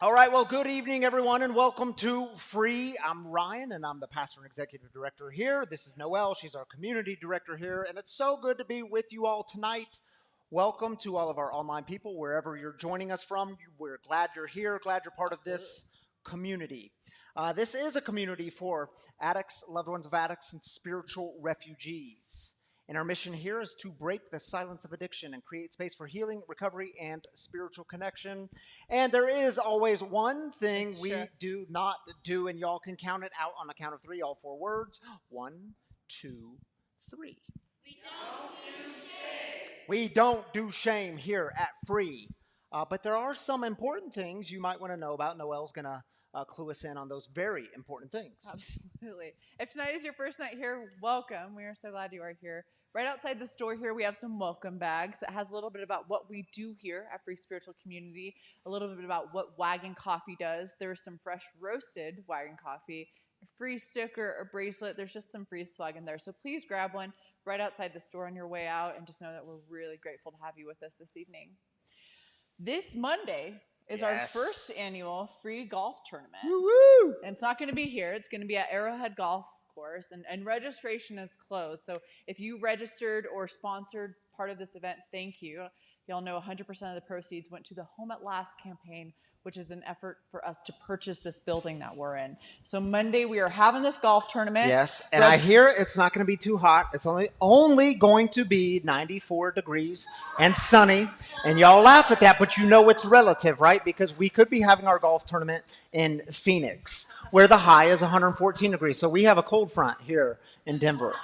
All right, well, good evening, everyone, and welcome to Free. I'm Ryan, and I'm the pastor and executive director here. This is Noelle. She's our community director here, and it's so good to be with you all tonight. Welcome to all of our online people, wherever you're joining us from. We're glad you're here, glad you're part of this community. This is a community for addicts, loved ones of addicts, and spiritual refugees. And our mission here is to break the silence of addiction and create space for healing, recovery, and spiritual connection. And there is always one thing we do not do, and y'all can count it out on the count of three, all four words. 1, 2, 3. We don't do shame. We don't do shame here at Free. But there are some important things you might want to know about. Noelle's going to clue us in on those very important things. Absolutely. If tonight is your first night here, welcome. We are so glad you are here. Right outside this door here, we have some welcome bags that has a little bit about what we do here at Free Spiritual Community, a little bit about what Wagon Coffee does. There's some fresh roasted Wagon Coffee, a free sticker or bracelet. There's just some free swag in there. So please grab one right outside the store on your way out, and just know that we're really grateful to have you with us this evening. This Monday is our first annual free golf tournament. Woo-woo! And it's not going to be here. It's going to be at Arrowhead Golf Course, and registration is closed. So if you registered or sponsored part of this event, thank you. Y'all know 100% of the proceeds went to the Home at Last campaign, which is an effort for us to purchase this building that we're in. So Monday we are having this golf tournament. Yes, and I hear it's not going to be too hot. It's only going to be 94 degrees and sunny. And y'all laugh at that, but you know it's relative, right? Because we could be having our golf tournament in Phoenix, where the high is 114 degrees. So we have a cold front here in Denver.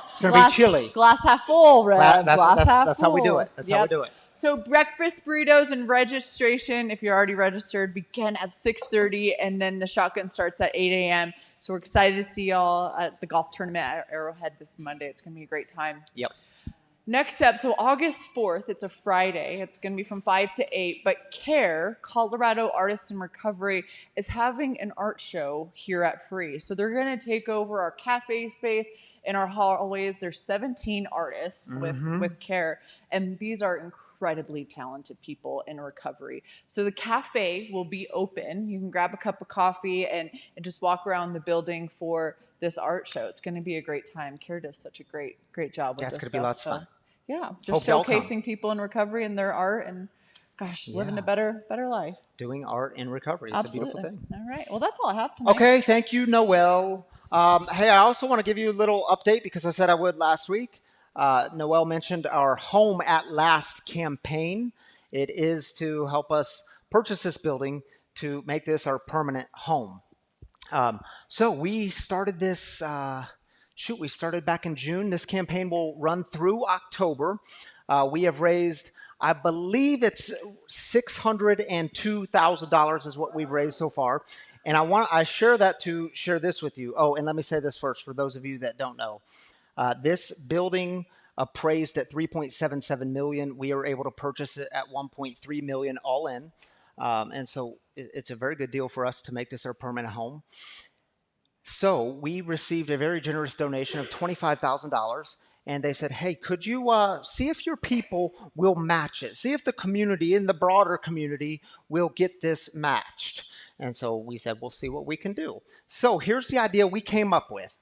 It's going to be chilly. Glass half full, Red. That's how we do it. That's how we do it. So breakfast burritos and registration, if you're already registered, begin at 6:30, and then the shotgun starts at 8 a.m. So we're excited to see y'all at the golf tournament at Arrowhead this Monday. It's going to be a great time. Yep. Next up, so August 4th, it's a Friday. It's going to be from 5 to 8. But CARE, Colorado Artists in Recovery, is having an art show here at Free. So they're going to take over our cafe space in our hallways. There's 17 artists with CARE, and these are incredibly talented people in recovery. So the cafe will be open. You can grab a cup of coffee and just walk around the building for this art show. It's going to be a great time. CARE does such a great job with this. It's going to be lots of fun. Yeah, just showcasing people in recovery and their art and, living a better life. Doing art in recovery. It's Absolutely. a beautiful thing. All right. Well, that's all I have tonight. Okay, thank you, Noelle. Hey, I also want to give you a little update because I said I would last week. Noelle mentioned our Home at Last campaign. It is to help us purchase this building to make this our permanent home. So we started this, we started back in June. This campaign will run through October. We have raised, I believe it's $602,000 is what we've raised so far. And I share that to share this with you. Oh, and let me say this first for those of you that don't know. This building appraised at $3.77 million. We are able to purchase it at $1.3 million all in. And so it's a very good deal for us to make this our permanent home. So we received a very generous donation of $25,000. And they said, hey, could you see if your people will match it? See if the community, in the broader community, will get this matched. And so we said, we'll see what we can do. So here's the idea we came up with.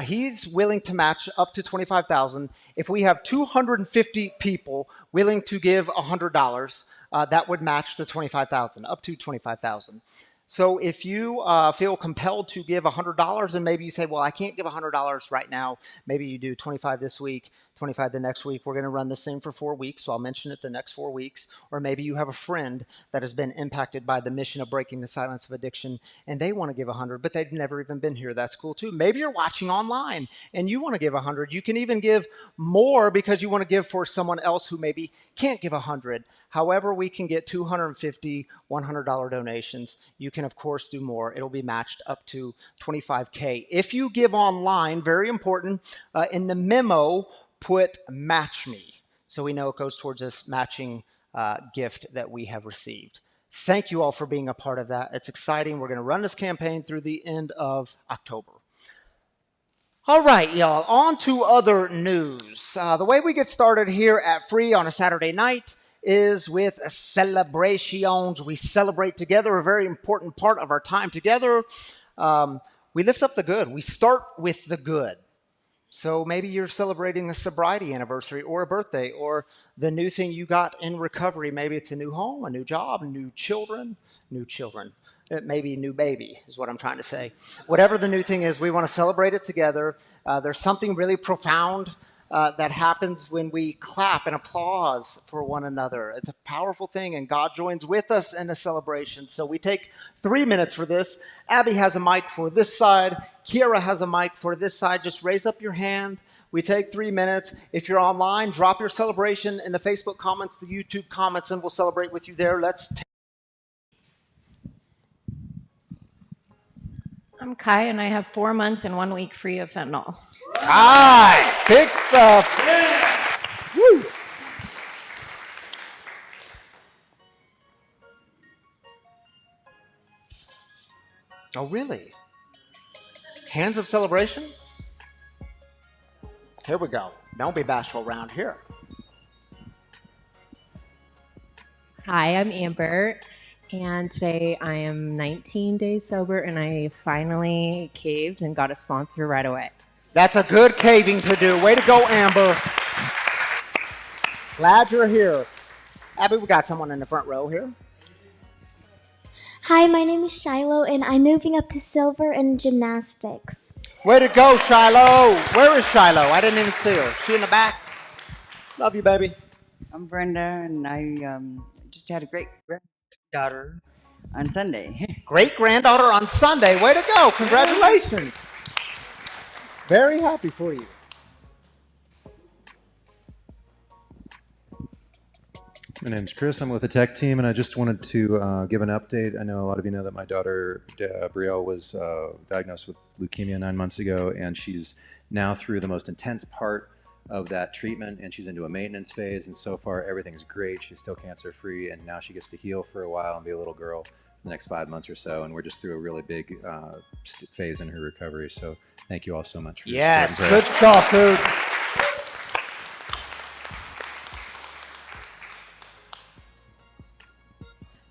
He's willing to match up to $25,000. If we have 250 people willing to give $100, that would match the $25,000, up to $25,000. So if you feel compelled to give $100, and maybe you say, well, I can't give $100 right now. Maybe you do 25 this week, 25 the next week. We're going to run this thing for 4 weeks, so I'll mention it the next 4 weeks. Or maybe you have a friend that has been impacted by the mission of breaking the silence of addiction, and they want to give 100, but they've never even been here. That's cool too. Maybe you're watching online, and you want to give 100. You can even give more because you want to give for someone else who maybe can't give 100. However, we can get 250 $100 donations. You can, of course, do more. It'll be matched up to $25K. If you give online, very important, in the memo, put match me. So we know it goes towards this matching gift that we have received. Thank you all for being a part of that. It's exciting. We're going to run this campaign through the end of October. All right, y'all, on to other news. The way we get started here at Free on a Saturday night is with celebrations. We celebrate together, a very important part of our time together. We lift up the good. We start with the good. So maybe you're celebrating a sobriety anniversary or a birthday or the new thing you got in recovery. Maybe it's a new home, a new job, new children. Maybe new baby is what I'm trying to say. Whatever the new thing is, we want to celebrate it together. There's something really profound that happens when we clap and applause for one another. It's a powerful thing, and God joins with us in a celebration. So we take 3 minutes for this. Abby has a mic for this side. Kiera has a mic for this side. Just raise up your hand. We take 3 minutes. If you're online, drop your celebration in the Facebook comments, the YouTube comments, and we'll celebrate with you there. I'm Kai, and I have 4 months and 1 week free of fentanyl. Hi, big stuff. Woo. Oh, really? Hands of celebration? Here we go. Don't be bashful around here. Hi, I'm Amber, and today I am 19 days sober, and I finally caved and got a sponsor right away. That's a good caving to do. Way to go, Amber. Glad you're here. Abby, we got someone in the front row here. Hi, my name is Shiloh, and I'm moving up to silver in gymnastics. Way to go, Shiloh. Where is Shiloh? I didn't even see her. She in the back? Love you, baby. I'm Brenda, and I just had a great granddaughter on Sunday. Great granddaughter on Sunday. Way to go. Congratulations. Very happy for you. My name's Chris. I'm with the tech team, and I just wanted to give an update. I know a lot of you know that my daughter, Brielle, was diagnosed with leukemia 9 months ago, and she's now through the most intense part of that treatment, and she's into a maintenance phase, and so far everything's great. She's still cancer-free, and now she gets to heal for a while and be a little girl the next 5 months or so, and we're just through a really big phase in her recovery. So thank you all so much for your Yes, support and good stuff, dude.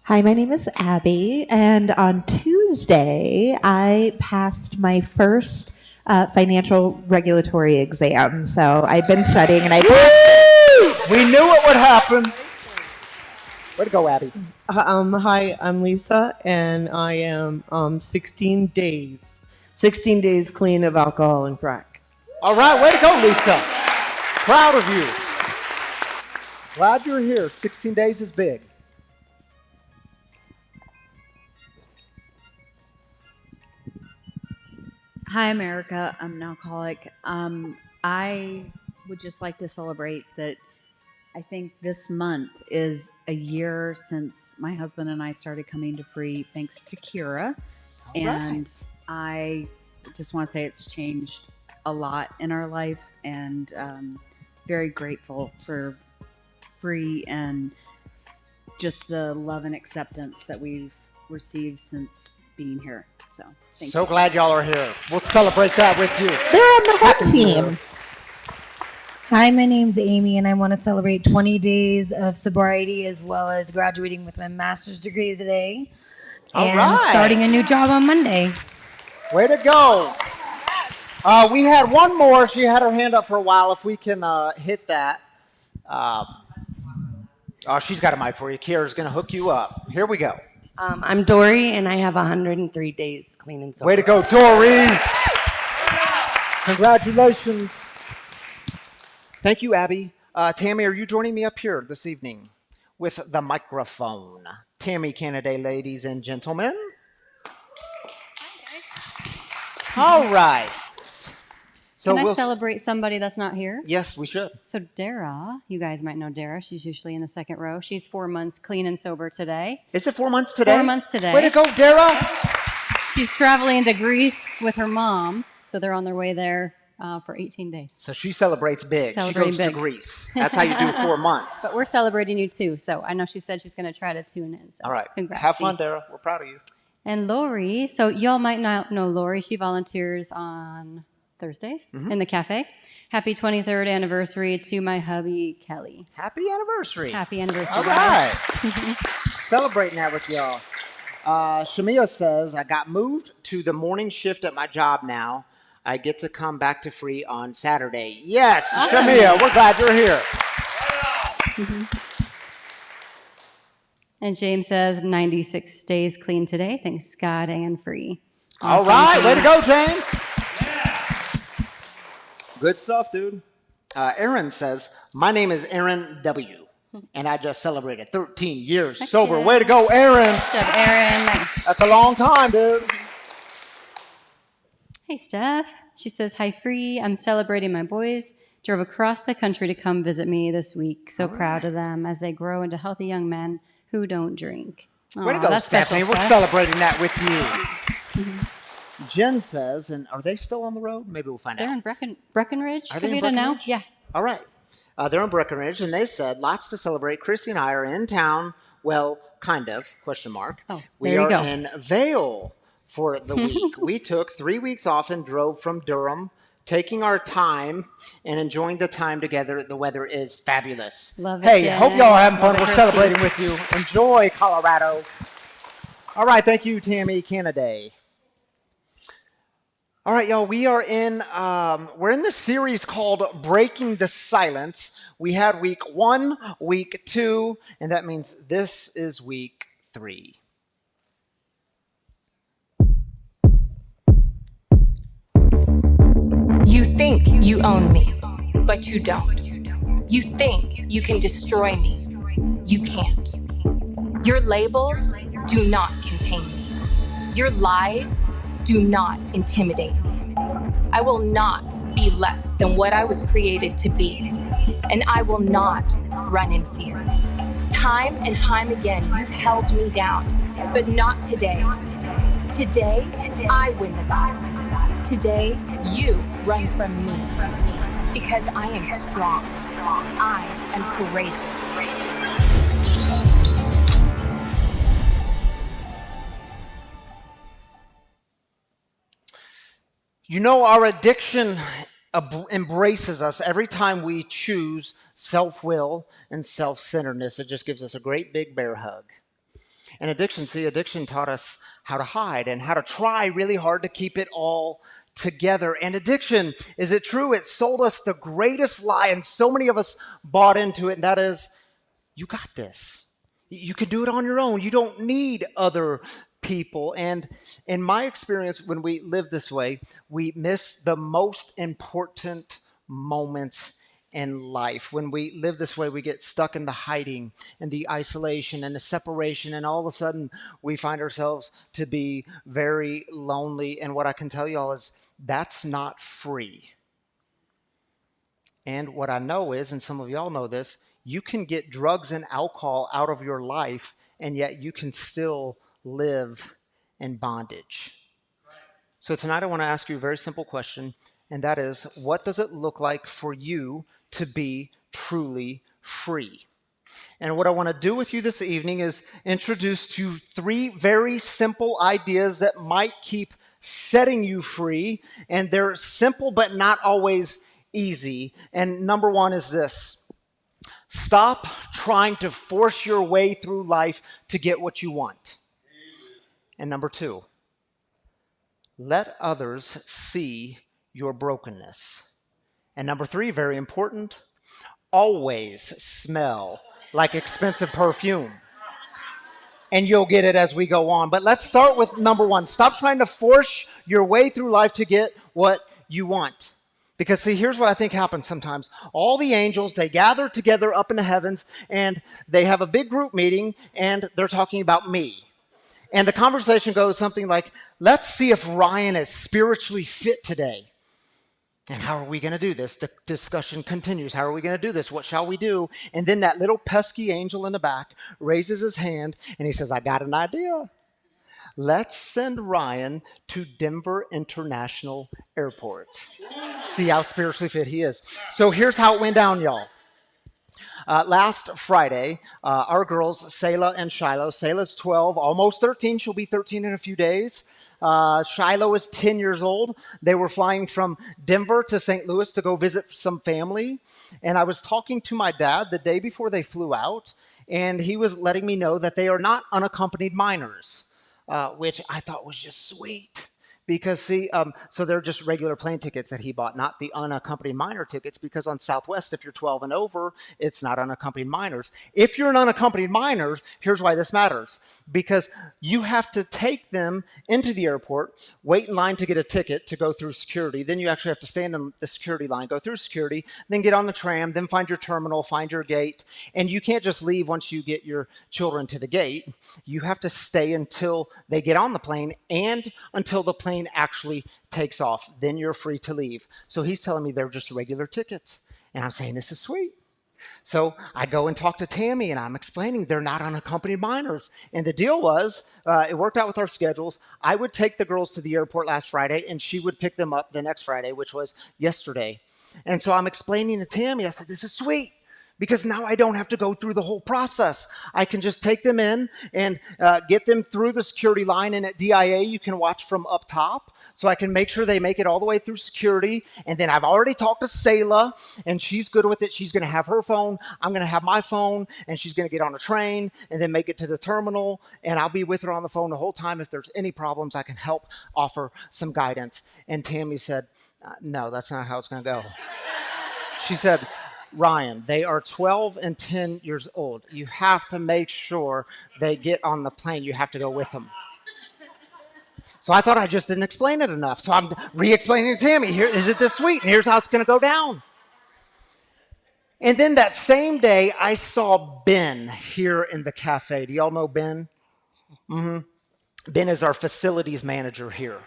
Hi, my name is Abby, and on Tuesday, I passed my first financial regulatory exam. So I've been studying, and I passed it. We knew it would happen. Way to go, Abby. Hi, I'm Lisa, and I am 16 days clean of alcohol and crack. All right, way to go, Lisa. Proud of you. Glad you're here. 16 days is big. Hi, America. I'm an alcoholic. I would just like to celebrate that I think this month is a year since my husband and I started coming to free, thanks to Kira. And I just want to say it's changed a lot in our life, and very grateful for free and just the love and acceptance that we've received since being here. So, thank you. Glad y'all are here. We'll celebrate that with you. They're on the home team. Hi, my name's Amy, and I want to celebrate 20 days of sobriety as well as graduating with my master's degree today. And starting a new job on Monday. Way to go. We had one more. She had her hand up for a while. If we can hit that. She's got a mic for you. Kira's going to hook you up. Here we go. I'm Dory, and I have 103 days clean and sober. Way to go, Dory. Congratulations. Thank you, Abby. Tammy, are you joining me up here this evening with the microphone? Tammy Kennedy, ladies and gentlemen. Hi, guys. All right. So Can I celebrate somebody that's not here? Yes, we should. So Dara, you guys might know Dara. She's usually in the second row. She's 4 months clean and sober today. Is it 4 months today? 4 months today. Way to go, Dara. She's traveling to Greece with her mom, so they're on their way there for 18 days. So she celebrates big. She goes to Greece. That's how you do 4 months. But we're celebrating you too. So I know she said she's going to try to tune in. So all right. Congrats. Have fun, Dara. We're proud of you. And Lori, so y'all might not know Lori. She volunteers on Thursdays in the cafe. Happy 23rd anniversary to my hubby, Kelly. Happy anniversary. Happy anniversary. All right. Celebrating that with y'all. Shamia says, I got moved to the morning shift at my job now. I get to come back to free on Saturday. Yes, awesome. Shamia, we're glad you're here. And James says, 96 days clean today. Thanks, God, and free. All right. Way to go, James. Good stuff, dude. Aaron says, my name is Aaron W., and I just celebrated 13 years sober. Yeah. Way to go, Aaron. Good job, Aaron. Nice. That's a long time, dude. Hey, Steph. She says, hi, free. I'm celebrating my boys. Drove across the country to come visit me this week. So proud of them as they grow into healthy young men who don't drink. Way to go, Stephanie. We're celebrating that with you. Jen says, and are they still on the road? Maybe we'll find out. They're in Breckenridge. Are they in Breckenridge? Now? Yeah. All right. They're in Breckenridge, and they said, lots to celebrate. Christy and I are in town. Well, kind of, question mark. Oh, we are in Vail for the week. We took 3 weeks off and drove from Durham, taking our time and enjoying the time together. The weather is fabulous. Love it, hey, Jen. Hope y'all are having fun. We're Christy. Celebrating with you. Enjoy Colorado. All right, thank you, Tammy Canada. All right, y'all, we're in this series called Breaking the Silence. We had week 1, week 2, and that means this is week 3. You think you own me, but you don't. You think you can destroy me. You can't. Your labels do not contain me. Your lies do not intimidate me. I will not be less than what I was created to be, and I will not run in fear. Time and time again, you've held me down, but not today. Today, I win the battle. Today, you run from me, because I am strong. I am courageous. You know, our addiction embraces us every time we choose self-will and self-centeredness. It just gives us a great big bear hug. And addiction taught us how to hide and how to try really hard to keep it all together. And addiction, is it true? It sold us the greatest lie, and so many of us bought into it, and that is, you got this. You can do it on your own. You don't need other people. And in my experience, when we live this way, we miss the most important moments in life. When we live this way, we get stuck in the hiding and the isolation and the separation, and all of a sudden we find ourselves to be very lonely. And what I can tell y'all is that's not free. And what I know is, and some of y'all know this, you can get drugs and alcohol out of your life, and yet you can still live in bondage. So tonight I want to ask you a very simple question, and that is, what does it look like for you to be truly free? And what I want to do with you this evening is introduce to you 3 very simple ideas that might keep setting you free, and they're simple but not always easy. And number 1 is this: stop trying to force your way through life to get what you want. And number 2, let others see your brokenness. And number 3, very important, always smell like expensive perfume. And you'll get it as we go on. But let's start with number 1. Stop trying to force your way through life to get what you want. Because see, here's what I think happens sometimes. All the angels, they gather together up in the heavens, and they have a big group meeting, and they're talking about me. And the conversation goes something like, let's see if Ryan is spiritually fit today. And how are we going to do this? The discussion continues. How are we going to do this? What shall we do? And then that little pesky angel in the back raises his hand, and he says, I got an idea. Let's send Ryan to Denver International Airport. See how spiritually fit he is. So here's how it went down, y'all. Last Friday, our girls, Selah and Shiloh, Selah's 12, almost 13. She'll be 13 in a few days. Shiloh is 10 years old. They were flying from Denver to St. Louis to go visit some family. And I was talking to my dad the day before they flew out, and he was letting me know that they are not unaccompanied minors, which I thought was just sweet. Because, see, so they're just regular plane tickets that he bought, not the unaccompanied minor tickets, because on Southwest, if you're 12 and over, it's not unaccompanied minors. If you're an unaccompanied minor, here's why this matters. Because you have to take them into the airport, wait in line to get a ticket to go through security. Then you actually have to stand in the security line, go through security, then get on the tram, then find your terminal, find your gate. And you can't just leave once you get your children to the gate. You have to stay until they get on the plane and until the plane actually takes off. Then you're free to leave. So he's telling me they're just regular tickets. And I'm saying, this is sweet. So I go and talk to Tammy, and I'm explaining they're not unaccompanied minors. And the deal was, it worked out with our schedules. I would take the girls to the airport last Friday, and she would pick them up the next Friday, which was yesterday. And so I'm explaining to Tammy, I said, this is sweet, because now I don't have to go through the whole process. I can just take them in and get them through the security line. And at DIA, you can watch from up top. So I can make sure they make it all the way through security. And then I've already talked to Selah, and she's good with it. She's going to have her phone. I'm going to have my phone, and she's going to get on a train and then make it to the terminal. And I'll be with her on the phone the whole time. If there's any problems, I can help offer some guidance. And Tammy said, no, that's not how it's going to go. She said, Ryan, they are 12 and 10 years old. You have to make sure they get on the plane. You have to go with them. So I thought I just didn't explain it enough. So I'm re-explaining to Tammy, here, is it this sweet? And here's how it's going to go down. And then that same day, I saw Ben here in the cafe. Do y'all know Ben? Mm-hmm. Ben is our facilities manager here.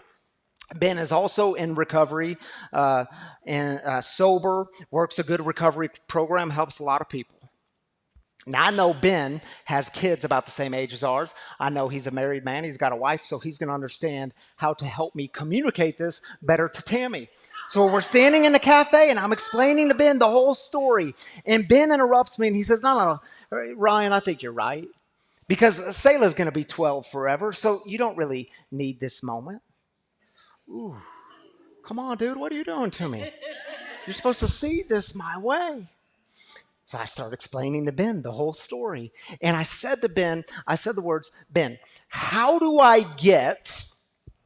Ben is also in recovery and sober, works a good recovery program, helps a lot of people. Now, I know Ben has kids about the same age as ours. I know he's a married man. He's got a wife, so he's going to understand how to help me communicate this better to Tammy. So we're standing in the cafe, and I'm explaining to Ben the whole story. And Ben interrupts me, and he says, no, Ryan, I think you're right. Because Selah's going to be 12 forever, so you don't really need this moment. Ooh, come on, dude, what are you doing to me? You're supposed to see this my way. So I started explaining to Ben the whole story. And I said to Ben, I said the words, Ben, how do I get,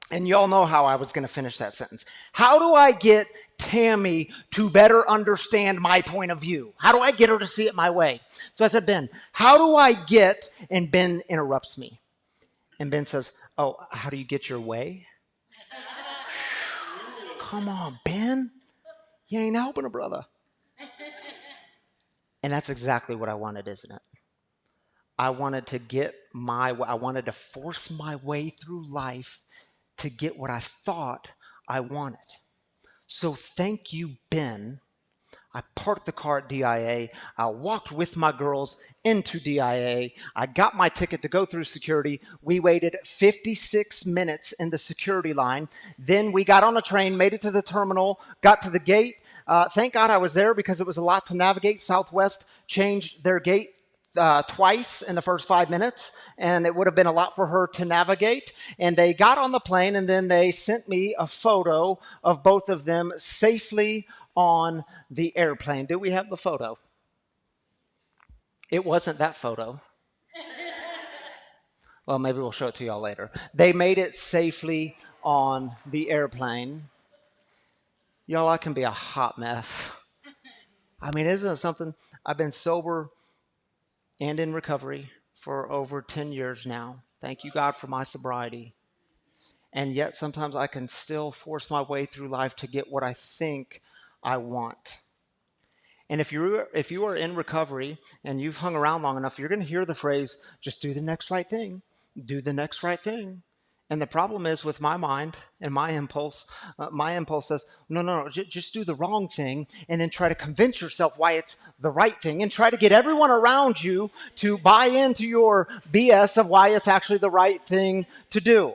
and y'all know how I was going to finish that sentence, how do I get Tammy to better understand my point of view? How do I get her to see it my way? So I said, Ben, how do I get, and Ben interrupts me. And Ben says, oh, how do you get your way? Come on, Ben. You ain't helping a brother. And that's exactly what I wanted, isn't it? I wanted to force my way through life to get what I thought I wanted. So thank you, Ben. I parked the car at DIA. I walked with my girls into DIA. I got my ticket to go through security. We waited 56 minutes in the security line. Then we got on a train, made it to the terminal, got to the gate. Thank God I was there because it was a lot to navigate. Southwest changed their gate twice in the first 5 minutes, and it would have been a lot for her to navigate. And they got on the plane, and then they sent me a photo of both of them safely on the airplane. Do we have the photo? It wasn't that photo. Well, maybe we'll show it to y'all later. They made it safely on the airplane. Y'all, I can be a hot mess. I mean, isn't it something? I've been sober and in recovery for over 10 years now. Thank you, God, for my sobriety. And yet sometimes I can still force my way through life to get what I think I want. And if you are in recovery and you've hung around long enough, you're going to hear the phrase, just do the next right thing. Do the next right thing. And the problem is with my mind and my impulse says, no, just do the wrong thing and then try to convince yourself why it's the right thing and try to get everyone around you to buy into your BS of why it's actually the right thing to do.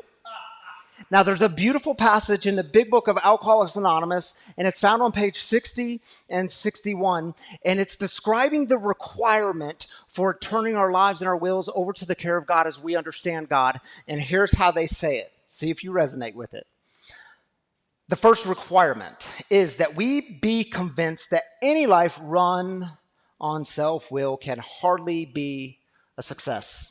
Now, there's a beautiful passage in the big book of Alcoholics Anonymous, and it's found on page 60 and 61, and it's describing the requirement for turning our lives and our wills over to the care of God as we understand God. And here's how they say it. See if you resonate with it. The first requirement is that we be convinced that any life run on self-will can hardly be a success.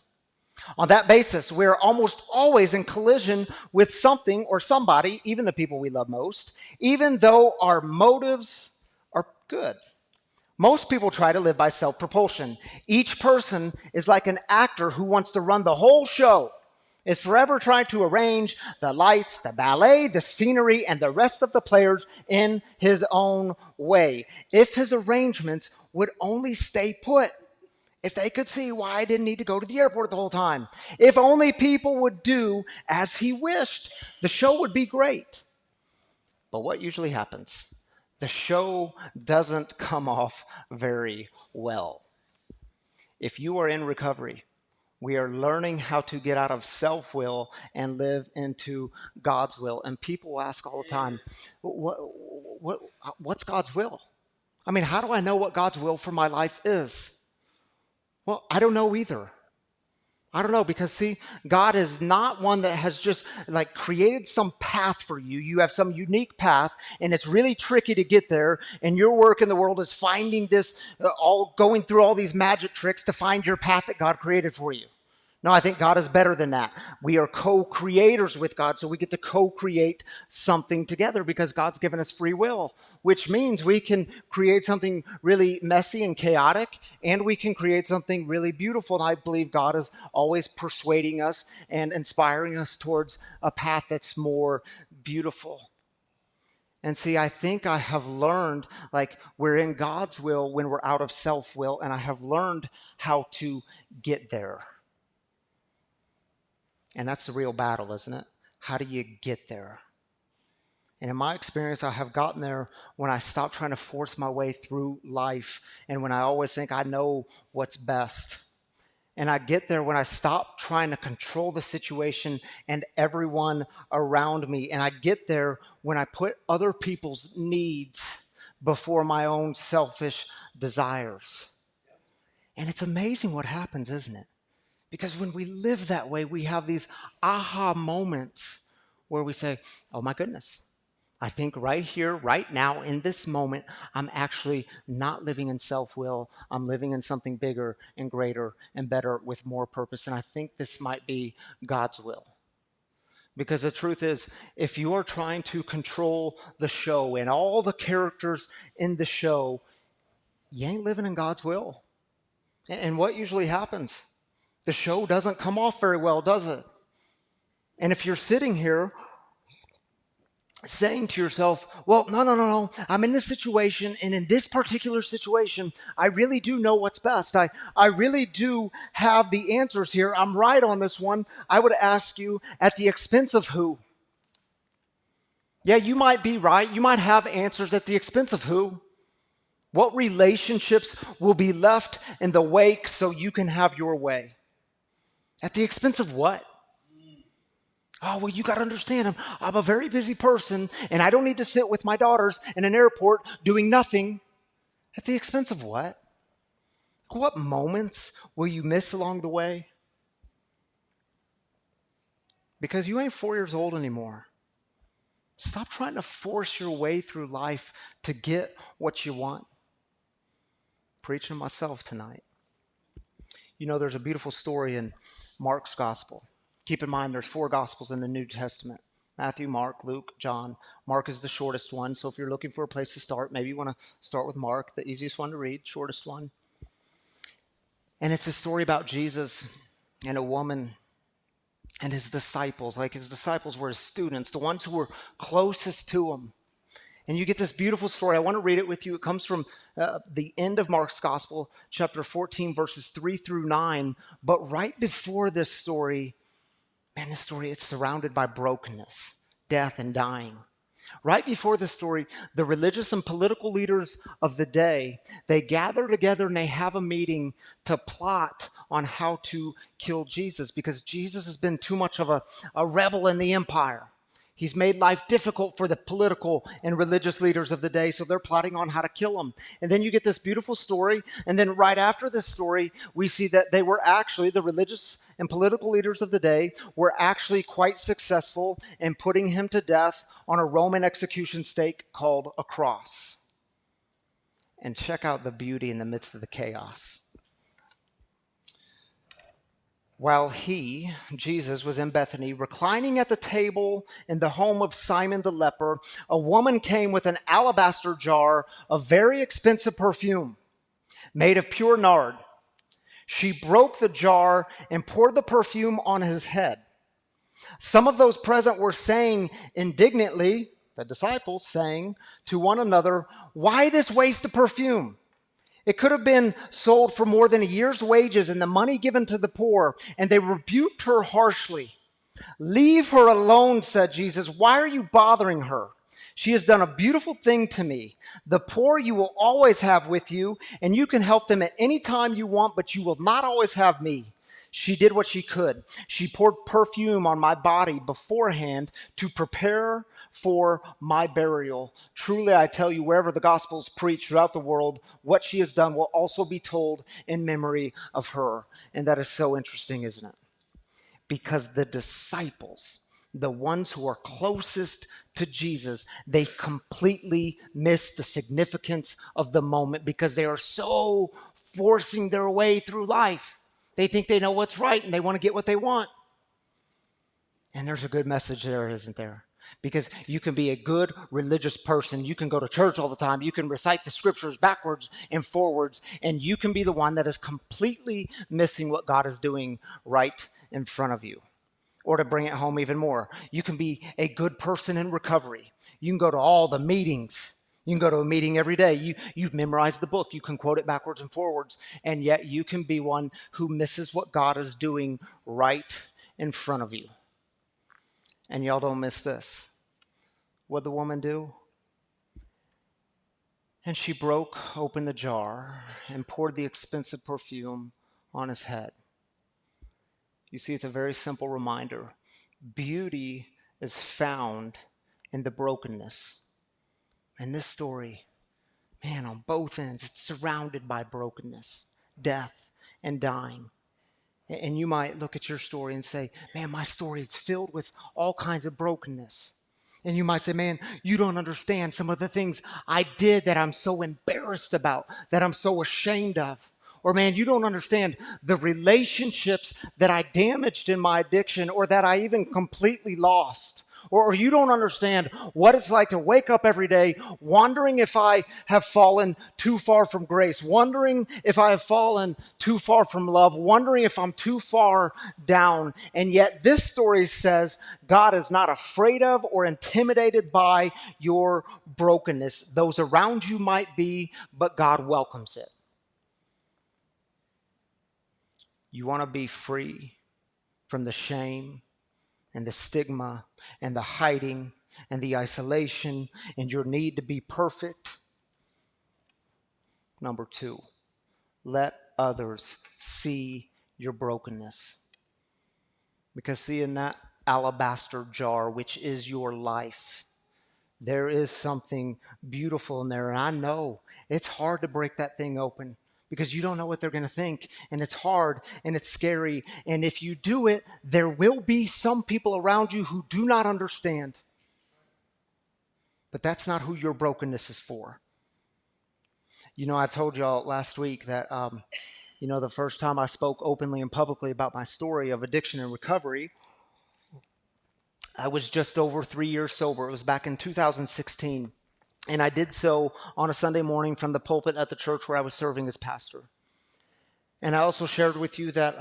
On that basis, we're almost always in collision with something or somebody, even the people we love most, even though our motives are good. Most people try to live by self-propulsion. Each person is like an actor who wants to run the whole show, is forever trying to arrange the lights, the ballet, the scenery, and the rest of the players in his own way. If his arrangements would only stay put, if they could see why I didn't need to go to the airport the whole time, if only people would do as he wished, the show would be great. But what usually happens? The show doesn't come off very well. If you are in recovery, we are learning how to get out of self-will and live into God's will. And people ask all the time, what's God's will? I mean, how do I know what God's will for my life is? Well, I don't know either. I don't know, because see, God is not one that has just like created some path for you. You have some unique path, and it's really tricky to get there. And your work in the world is finding this, going through all these magic tricks to find your path that God created for you. No, I think God is better than that. We are co-creators with God, so we get to co-create something together because God's given us free will, which means we can create something really messy and chaotic, and we can create something really beautiful. And I believe God is always persuading us and inspiring us towards a path that's more beautiful. And see, I think I have learned, like, we're in God's will when we're out of self-will, and I have learned how to get there. And that's the real battle, isn't it? How do you get there? And in my experience, I have gotten there when I stopped trying to force my way through life and when I always think I know what's best. And I get there when I stop trying to control the situation and everyone around me. And I get there when I put other people's needs before my own selfish desires. And it's amazing what happens, isn't it? Because when we live that way, we have these aha moments where we say, oh my goodness, I think right here, right now, in this moment, I'm actually not living in self-will. I'm living in something bigger and greater and better with more purpose. And I think this might be God's will. Because the truth is, if you are trying to control the show and all the characters in the show, you ain't living in God's will. And what usually happens? The show doesn't come off very well, does it? And if you're sitting here saying to yourself, well, no, I'm in this situation, and in this particular situation, I really do know what's best. I really do have the answers here. I'm right on this one. I would ask you, at the expense of who? Yeah, you might be right. You might have answers at the expense of who? What relationships will be left in the wake so you can have your way? At the expense of what? Oh, well, you got to understand, I'm a very busy person, and I don't need to sit with my daughters in an airport doing nothing. At the expense of what? What moments will you miss along the way? Because you ain't 4 years old anymore. Stop trying to force your way through life to get what you want. Preaching to myself tonight. You know, there's a beautiful story in Mark's gospel. Keep in mind, there's 4 gospels in the New Testament. Matthew, Mark, Luke, John. Mark is the shortest one, so if you're looking for a place to start, maybe you want to start with Mark, the easiest one to read, shortest one. And it's a story about Jesus and a woman and his disciples. Like, his disciples were his students, the ones who were closest to him. And you get this beautiful story. I want to read it with you. It comes from the end of Mark's Gospel, chapter 14, verses 3 through 9. But right before this story, this story, it's surrounded by brokenness, death, and dying. Right before this story, the religious and political leaders of the day, they gather together and they have a meeting to plot on how to kill Jesus because Jesus has been too much of a rebel in the empire. He's made life difficult for the political and religious leaders of the day, so they're plotting on how to kill him. And then you get this beautiful story, and then right after this story, we see that they were actually, the religious and political leaders of the day were actually quite successful in putting him to death on a Roman execution stake called a cross. And check out the beauty in the midst of the chaos. While he, Jesus, was in Bethany, reclining at the table in the home of Simon the leper, a woman came with an alabaster jar of very expensive perfume made of pure nard. She broke the jar and poured the perfume on his head. Some of those present were saying indignantly, the disciples saying to one another, "Why this waste of perfume? It could have been sold for more than a year's wages and the money given to the poor." And they rebuked her harshly. "Leave her alone," said Jesus. "Why are you bothering her? She has done a beautiful thing to me. The poor you will always have with you, and you can help them at any time you want, but you will not always have me. She did what she could. She poured perfume on my body beforehand to prepare for my burial. Truly, I tell you, wherever the gospel is preached throughout the world, what she has done will also be told in memory of her." And that is so interesting, isn't it? Because the disciples, the ones who are closest to Jesus, they completely miss the significance of the moment because they are so forcing their way through life. They think they know what's right and they want to get what they want. And there's a good message there, isn't there? Because you can be a good religious person. You can go to church all the time. You can recite the scriptures backwards and forwards. And you can be the one that is completely missing what God is doing right in front of you. Or to bring it home even more, you can be a good person in recovery. You can go to all the meetings. You can go to a meeting every day. You've memorized the book. You can quote it backwards and forwards. And yet you can be one who misses what God is doing right in front of you. And y'all don't miss this. What'd the woman do? And she broke open the jar and poured the expensive perfume on his head. You see, it's a very simple reminder. Beauty is found in the brokenness. And this story, man, on both ends, it's surrounded by brokenness, death, and dying. And you might look at your story and say, man, my story is filled with all kinds of brokenness. And you might say, man, you don't understand some of the things I did that I'm so embarrassed about, that I'm so ashamed of. Or, man, you don't understand the relationships that I damaged in my addiction or that I even completely lost. Or you don't understand what it's like to wake up every day wondering if I have fallen too far from grace, wondering if I have fallen too far from love, wondering if I'm too far down. And yet this story says God is not afraid of or intimidated by your brokenness. Those around you might be, but God welcomes it. You want to be free from the shame and the stigma and the hiding and the isolation and your need to be perfect. Number 2, let others see your brokenness. Because see, in that alabaster jar, which is your life, there is something beautiful in there. And I know it's hard to break that thing open, because you don't know what they're going to think, and it's hard, and it's scary. And if you do it, there will be some people around you who do not understand. But that's not who your brokenness is for. You know, I told y'all last week that, the first time I spoke openly and publicly about my story of addiction and recovery, I was just over 3 years sober. It was back in 2016. And I did so on a Sunday morning from the pulpit at the church where I was serving as pastor. And I also shared with you that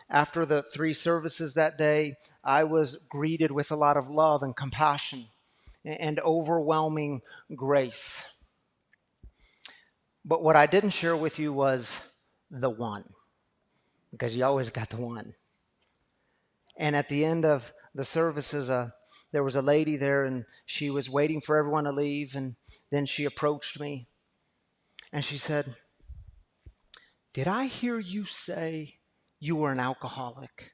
after the 3 services that day, I was greeted with a lot of love and compassion and overwhelming grace. But what I didn't share with you was the one, because you always got the one. And at the end of the services, there was a lady there, and she was waiting for everyone to leave, and then she approached me, and she said, "Did I hear you say you were an alcoholic?"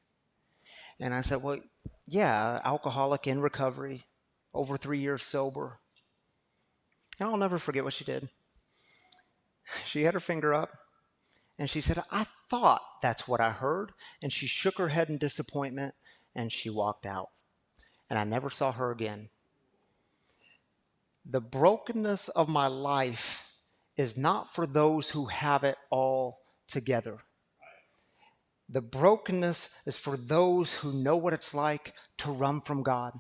And I said, "Well, yeah, alcoholic in recovery." over 3 years sober. And I'll never forget what she did. She had her finger up, and she said, I thought that's what I heard. And she shook her head in disappointment, and she walked out. And I never saw her again. The brokenness of my life is not for those who have it all together. The brokenness is for those who know what it's like to run from God.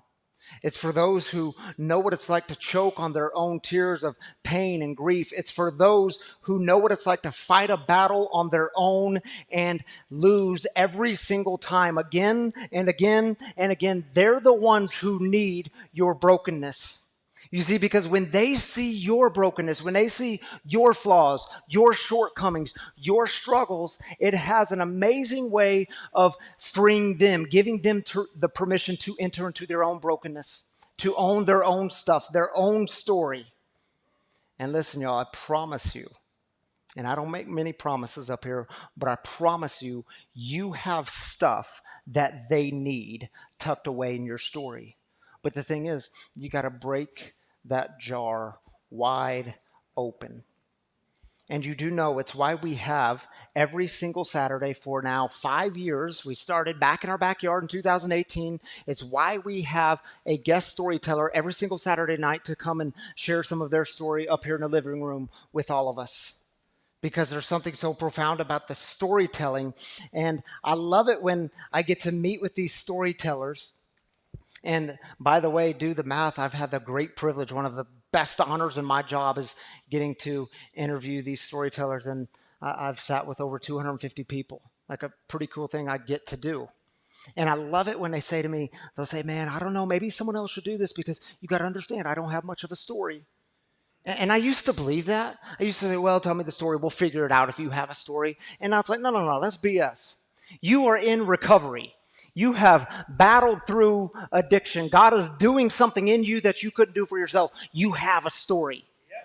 It's for those who know what it's like to choke on their own tears of pain and grief. It's for those who know what it's like to fight a battle on their own and lose every single time, again and again and again. They're the ones who need your brokenness. You see, because when they see your brokenness, when they see your flaws, your shortcomings, your struggles, it has an amazing way of freeing them, giving them the permission to enter into their own brokenness, to own their own stuff, their own story. And listen, y'all, I promise you, and I don't make many promises up here, but I promise you, you have stuff that they need tucked away in your story. But the thing is, you got to break that jar wide open. And you do know it's why we have every single Saturday for now 5 years. We started back in our backyard in 2018. It's why we have a guest storyteller every single Saturday night to come and share some of their story up here in the living room with all of us. Because there's something so profound about the storytelling. And I love it when I get to meet with these storytellers. And by the way, do the math. I've had the great privilege, one of the best honors in my job is getting to interview these storytellers. And I've sat with over 250 people, like a pretty cool thing I get to do. And I love it when they say to me, they'll say, man, I don't know, maybe someone else should do this because you got to understand, I don't have much of a story. And I used to believe that. I used to say, well, tell me the story. We'll figure it out if you have a story. And I was like, no, that's BS. You are in recovery. You have battled through addiction. God is doing something in you that you couldn't do for yourself. You have a story.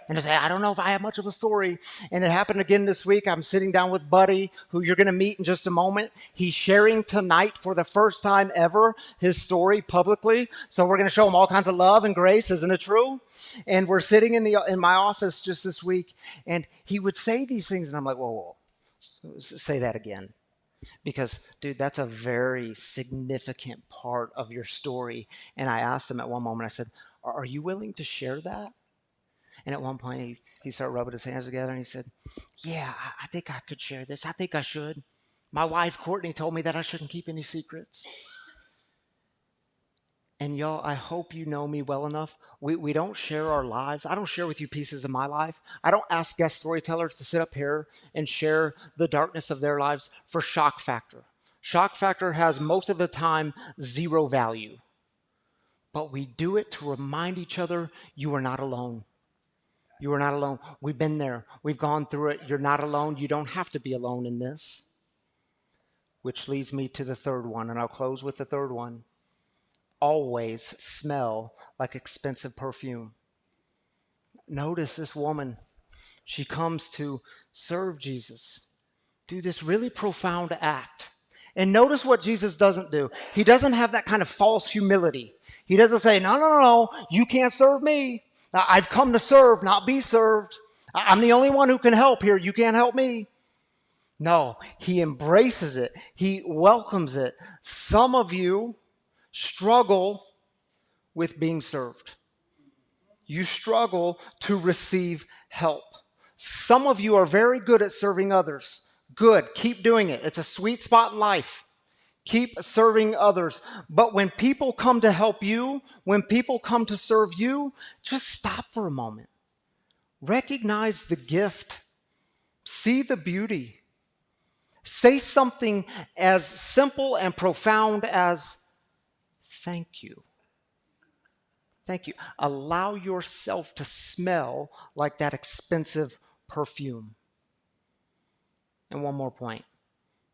And I say, I don't know if I have much of a story. And it happened again this week. I'm sitting down with Buddy, who you're going to meet in just a moment. He's sharing tonight for the first time ever his story publicly. So we're going to show him all kinds of love and grace. Isn't it true? And we're sitting in my office just this week, and he would say these things, and I'm like, whoa, say that again. Because, dude, that's a very significant part of your story. And I asked him at one moment, I said, are you willing to share that? And at one point, he started rubbing his hands together, and he said, yeah, I think I could share this. I think I should. My wife, Courtney, told me that I shouldn't keep any secrets. And y'all, I hope you know me well enough. We don't share our lives. I don't share with you pieces of my life. I don't ask guest storytellers to sit up here and share the darkness of their lives for shock factor. Shock factor has most of the time zero value. But we do it to remind each other you are not alone. You are not alone. We've been there. We've gone through it. You're not alone. You don't have to be alone in this. Which leads me to the third one, and I'll close with the third one. Always smell like expensive perfume. Notice this woman. She comes to serve Jesus, do this really profound act. And notice what Jesus doesn't do. He doesn't have that kind of false humility. He doesn't say, no, you can't serve me. I've come to serve, not be served. I'm the only one who can help here. You can't help me. No, he embraces it. He welcomes it. Some of you struggle with being served. You struggle to receive help. Some of you are very good at serving others. Good. Keep doing it. It's a sweet spot in life. Keep serving others. But when people come to help you, when people come to serve you, just stop for a moment. Recognize the gift. See the beauty. Say something as simple and profound as, thank you. Thank you. Allow yourself to smell like that expensive perfume. And one more point,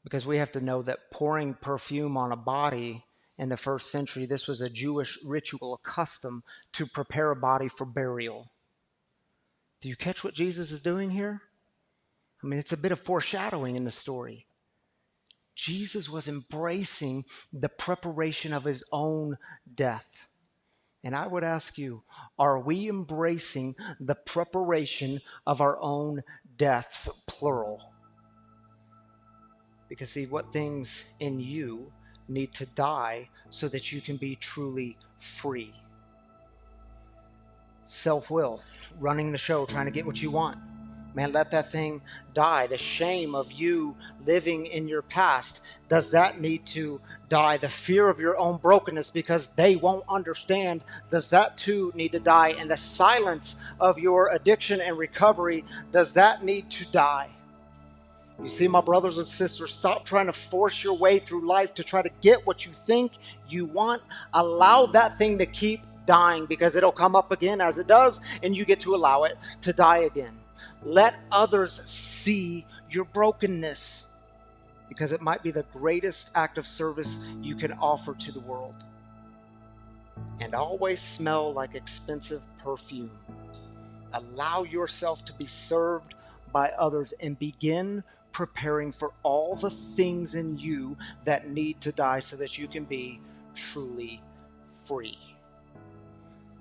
because we have to know that pouring perfume on a body in the first century, this was a Jewish ritual, a custom to prepare a body for burial. Do you catch what Jesus is doing here? I mean, it's a bit of foreshadowing in the story. Jesus was embracing the preparation of his own death. And I would ask you, are we embracing the preparation of our own deaths, plural? Because see, what things in you need to die so that you can be truly free? Self-will, running the show, trying to get what you want. Man, let that thing die. The shame of you living in your past, does that need to die? The fear of your own brokenness because they won't understand, does that too need to die? And the silence of your addiction and recovery, does that need to die? You see, my brothers and sisters, stop trying to force your way through life to try to get what you think you want. Allow that thing to keep dying, because it'll come up again as it does, and you get to allow it to die again. Let others see your brokenness, because it might be the greatest act of service you can offer to the world. And always smell like expensive perfume. Allow yourself to be served by others and begin preparing for all the things in you that need to die so that you can be truly free.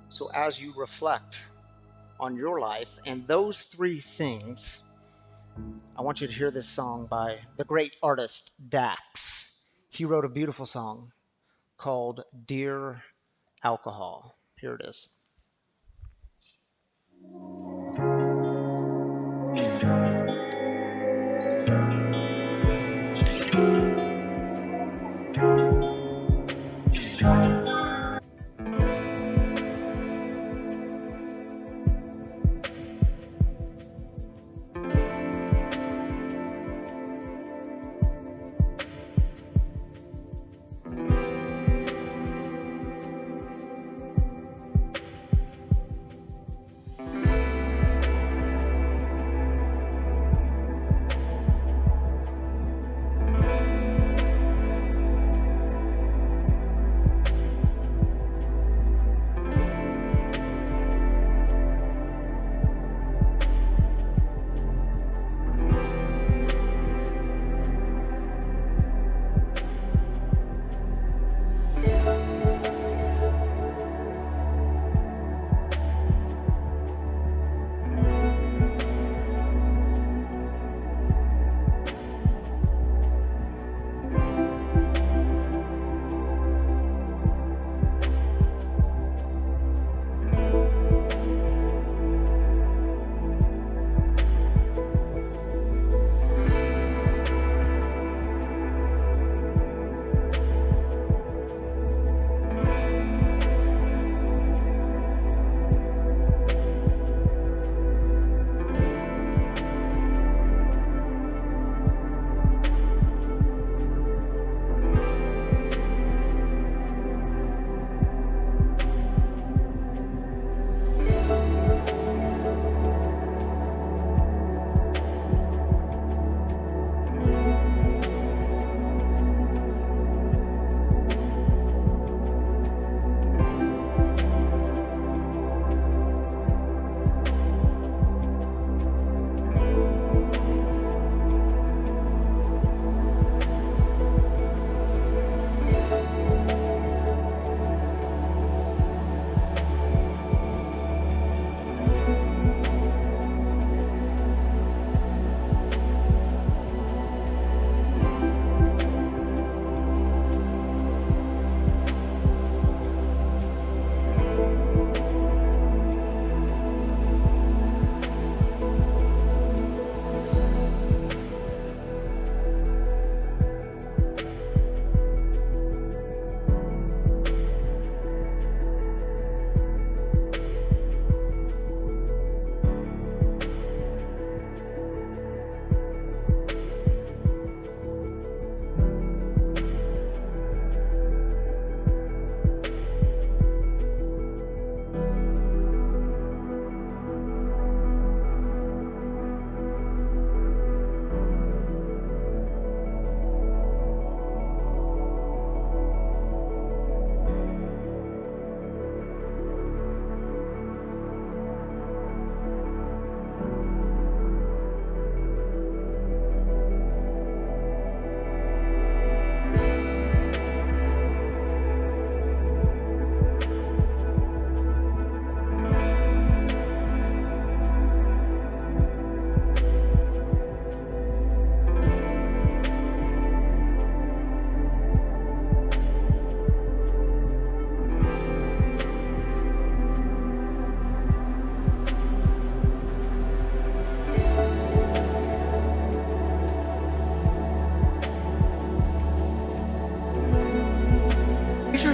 So as you reflect on your life and those three things, I want you to hear this song by the great artist Dax. He wrote a beautiful song called Dear Alcohol. Here it is.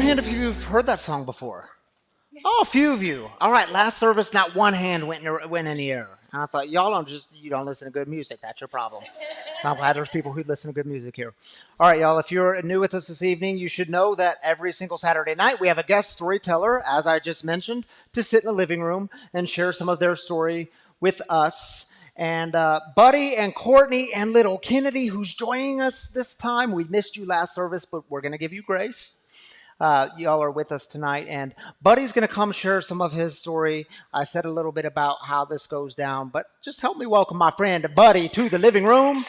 hand if you've heard that song before. Oh, a few of you. All right, last service, not one hand went in the air. And I thought, you don't listen to good music. That's your problem. I'm glad there's people who listen to good music here. All right, y'all, if you're new with us this evening, you should know that every single Saturday night we have a guest storyteller, as I just mentioned, to sit in the living room and share some of their story with us. And Buddy and Courtney and little Kennedy, who's joining us this time. We missed you last service, but we're going to give you grace. Y'all are with us tonight, and Buddy's going to come share some of his story. I said a little bit about how this goes down, but just help me welcome my friend Buddy to the living room.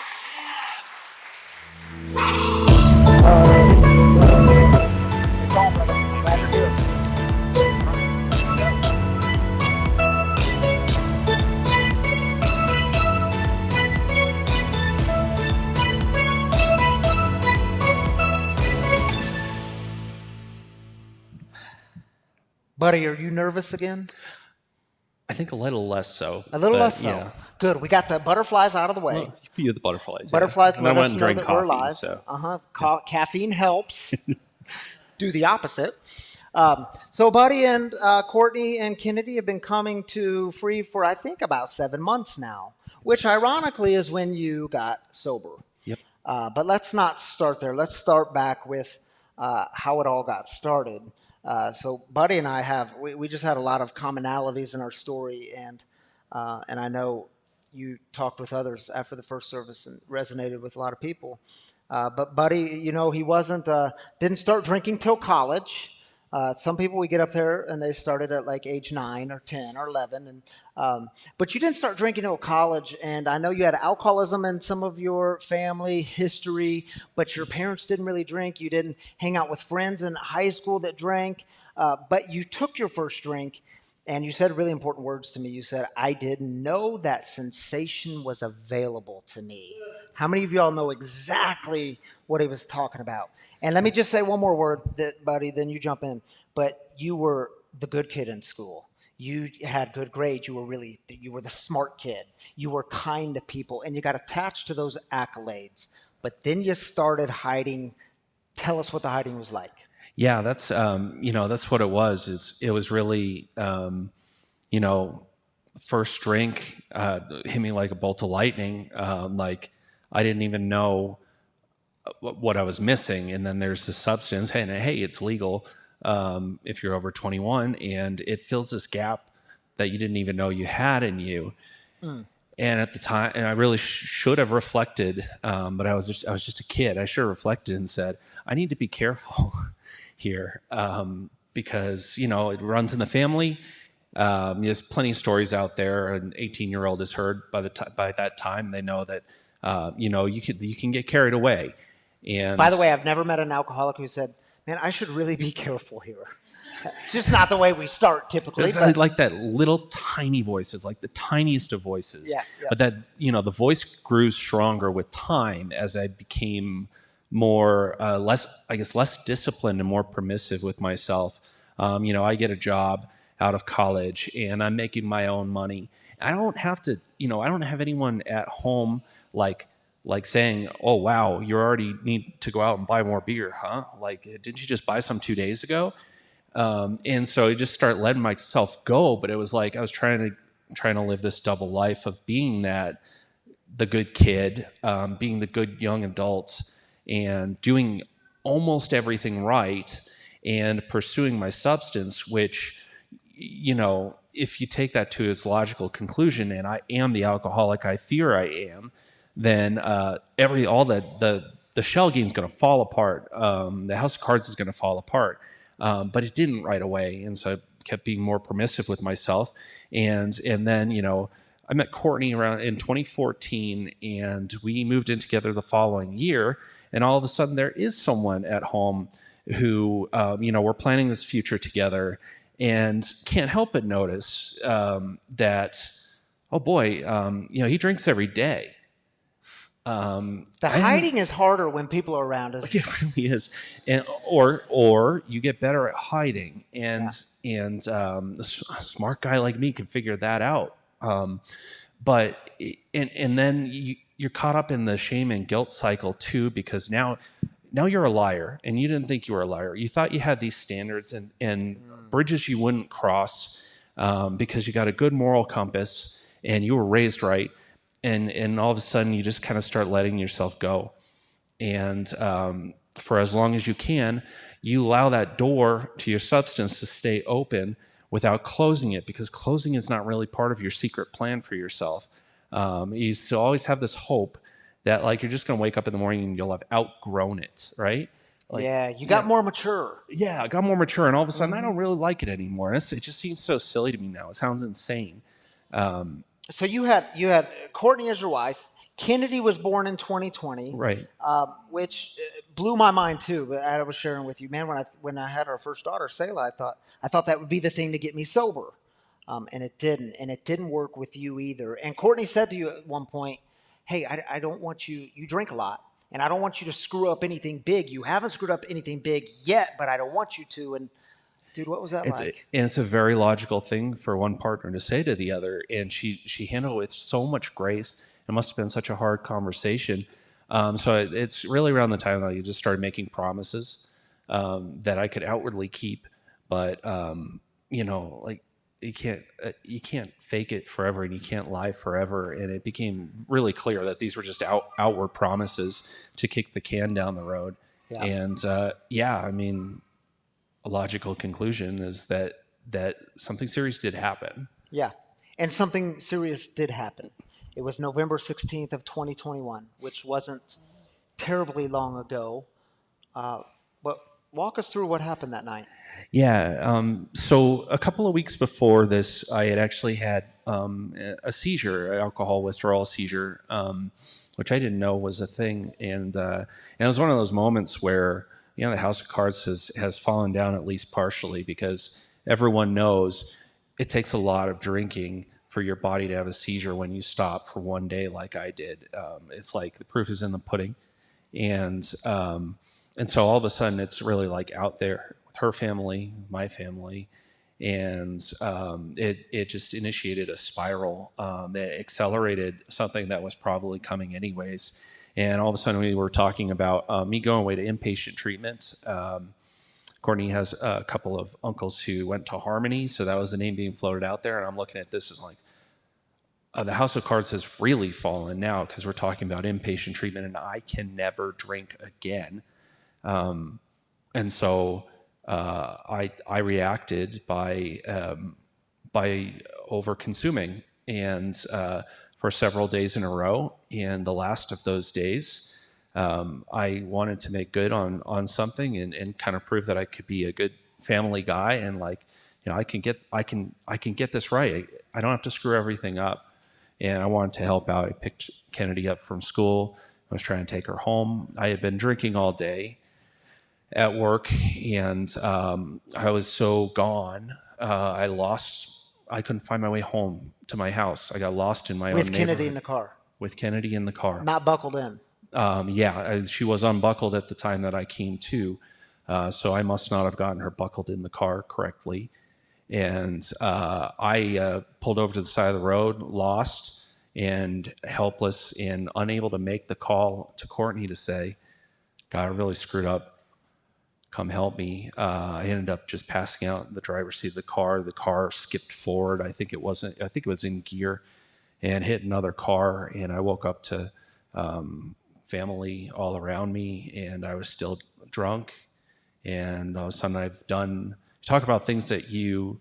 Buddy, are you nervous again? I think a little less so. A little less so. Yeah. Good. We got the butterflies out of the way. Well, a few of the butterflies. Butterflies yeah. let And I went us and know drank that coffee. we're live. So. Caffeine helps. Do the opposite. So Buddy and Courtney and Kennedy have been coming to Free for, I think, about 7 months now, which ironically is when you got sober. Yep. But let's not start there. Let's start back with how it all got started. So Buddy and I we just had a lot of commonalities in our story, and I know you talked with others after the first service and resonated with a lot of people. But Buddy, he didn't start drinking till college. Some people, we get up there and they started at like age 9 or 10 or 11. But you didn't start drinking till college. And I know you had alcoholism in some of your family history, but your parents didn't really drink. You didn't hang out with friends in high school that drank. But you took your first drink and you said really important words to me. You said, "I didn't know that sensation was available to me." How many of y'all know exactly what he was talking about? And let me just say one more word, Buddy, then you jump in. But you were the good kid in school. You had good grades. You were the smart kid. You were kind to people, and you got attached to those accolades. But then you started hiding. Tell us what the hiding was like. Yeah, that's what it was. It was really, first drink hit me like a bolt of lightning. Like I didn't even know what I was missing. And then there's the substance. Hey, it's legal if you're over 21, and it fills this gap that you didn't even know you had in you. Mm. And at the time, and I really should have reflected, but I was just a kid. I should have reflected and said, I need to be careful here because it runs in the family. There's plenty of stories out there. An 18-year-old is heard by that time. They know that you can get carried away. And by the way, I've never met an alcoholic who said, "Man, I should really be careful here." It's just not the way we start typically. It's like that little tiny voices, like the tiniest of voices. Yeah. But that the voice grew stronger with time as I became more less disciplined and more permissive with myself. I get a job out of college and I'm making my own money. I don't have to, I don't have anyone at home like saying, "Oh wow, you already need to go out and buy more beer, huh? Like, didn't you just buy some 2 days ago?" And so I just started letting myself go. But it was like I was trying to live this double life of being the good kid, being the good young adult, and doing almost everything right, and pursuing my substance, which, if you take that to its logical conclusion, and I am the alcoholic I fear I am, then the shell game is going to fall apart. The house of cards is going to fall apart. But it didn't right away, and so I kept being more permissive with myself. And then I met Courtney around in 2014, and we moved in together the following year. And all of a sudden, there is someone at home who we're planning this future together, and can't help but notice that, oh boy, he drinks every day. Hiding is harder when people are around us. It really is, and or you get better at hiding, and a smart guy like me can figure that out. But then you're caught up in the shame and guilt cycle too, because now now you're a liar, and you didn't think you were a liar. You thought you had these standards and bridges you wouldn't cross because you got a good moral compass and you were raised right. And all of a sudden, you just kind of start letting yourself go. And for as long as you can, you allow that door to your substance to stay open without closing it, because closing is not really part of your secret plan for yourself. You still always have this hope that like you're just going to wake up in the morning and you'll have outgrown it, right? Like, yeah, you got more mature. Yeah, I got more mature, and all of a sudden I don't really like it anymore. It just seems so silly to me now. It sounds insane. So you had Courtney as your wife. Kennedy was born in 2020, right? Which blew my mind too. But I was sharing with you, man, when I had our first daughter, Selah, I thought that would be the thing to get me sober, and it didn't work with you either. And Courtney said to you at one point, "Hey, I don't want you. You drink a lot, and I don't want you to screw up anything big. You haven't screwed up anything big yet, but I don't want you to." And dude, what was that like? And it's a very logical thing for one partner to say to the other, and she handled it with so much grace. It must have been such a hard conversation. So it's really around the time that you just started making promises that I could outwardly keep, but like you can't fake it forever, and you can't lie forever. And it became really clear that these were just outward promises to kick the can down the road. Yeah. And I mean, a logical conclusion is that something serious did happen. Yeah, and something serious did happen. It was November 16th of 2021, which wasn't terribly long ago. But walk us through what happened that night. Yeah. So a couple of weeks before this, I had actually had a seizure, an alcohol withdrawal seizure, which I didn't know was a thing. And it was one of those moments where, the House of Cards has fallen down at least partially, because everyone knows it takes a lot of drinking for your body to have a seizure when you stop for one day like I did. It's like the proof is in the pudding. And so all of a sudden it's really like out there with her family, my family, and it just initiated a spiral that accelerated something that was probably coming anyways. And all of a sudden we were talking about me going away to inpatient treatment. Courtney has a couple of uncles who went to Harmony, so that was the name being floated out there. And I'm looking at this as like, the House of Cards has really fallen now, because we're talking about inpatient treatment, and I can never drink again. And so I reacted by over consuming, and for several days in a row. And the last of those days, I wanted to make good on something and kind of prove that I could be a good family guy, and like, I can get this right. I don't have to screw everything up. And I wanted to help out. I picked Kennedy up from school. I was trying to take her home. I had been drinking all day at work, and I was so gone. I couldn't find my way home to my house. I got lost in my own neighborhood. With Kennedy in the car. With Kennedy in the car. Not buckled in. She was unbuckled at the time that I came to, so I must not have gotten her buckled in the car correctly. And I pulled over to the side of the road, lost and helpless and unable to make the call to Courtney to say, "God, I really screwed up. Come help me." I ended up just passing out in the driver's seat of the car. The car skipped forward. I think it was in gear, and hit another car. And I woke up to family all around me, and I was still drunk. And all of a sudden I've done, talk about things that you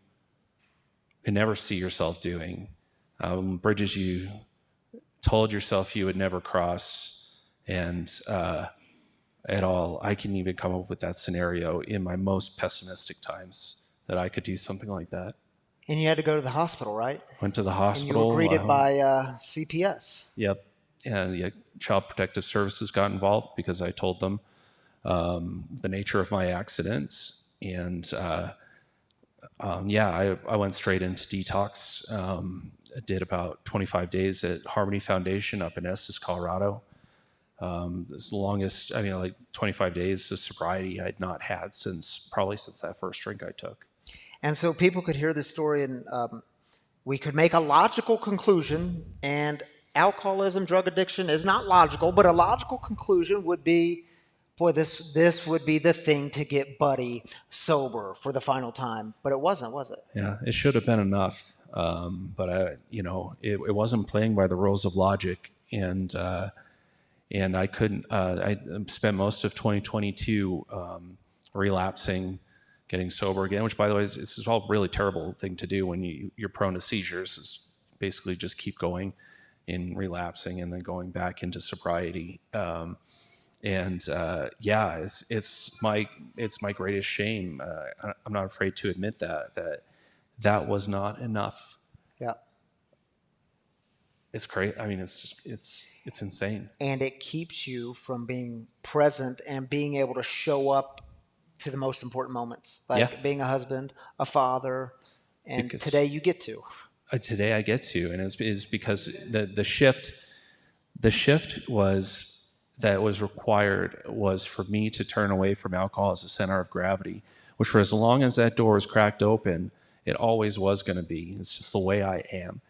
can never see yourself doing, bridges you told yourself you would never cross. And at all, I can even come up with that scenario in my most pessimistic times that I could do something like that. And you had to go to the hospital, right? Went to the hospital. And you were greeted by CPS. Yep. And the Child Protective Services got involved because I told them the nature of my accident. And I went straight into detox. I did about 25 days at Harmony Foundation up in Estes, Colorado. It's the longest, 25 days of sobriety I'd not had since that first drink I took. And so people could hear this story, and we could make a logical conclusion, and alcoholism, drug addiction is not logical, but a logical conclusion would be boy, this would be the thing to get Buddy sober for the final time, but it wasn't, was it? Yeah, it should have been enough, but it wasn't playing by the rules of logic, and I couldn't. I spent most of 2022 relapsing, getting sober again. Which, by the way, is all really terrible thing to do when you're prone to seizures. Is basically just keep going in relapsing and then going back into sobriety. It's my greatest shame. I'm not afraid to admit that was not enough. Yeah. It's great. I mean, it's insane. And it keeps you from being present and being able to show up to the most important moments, like being a husband, a father, and Because today you get to. Today I get to, and it's because the shift was required was for me to turn away from alcohol as a center of gravity, which for as long as that door was cracked open, it always was going to be. It's just the way I am.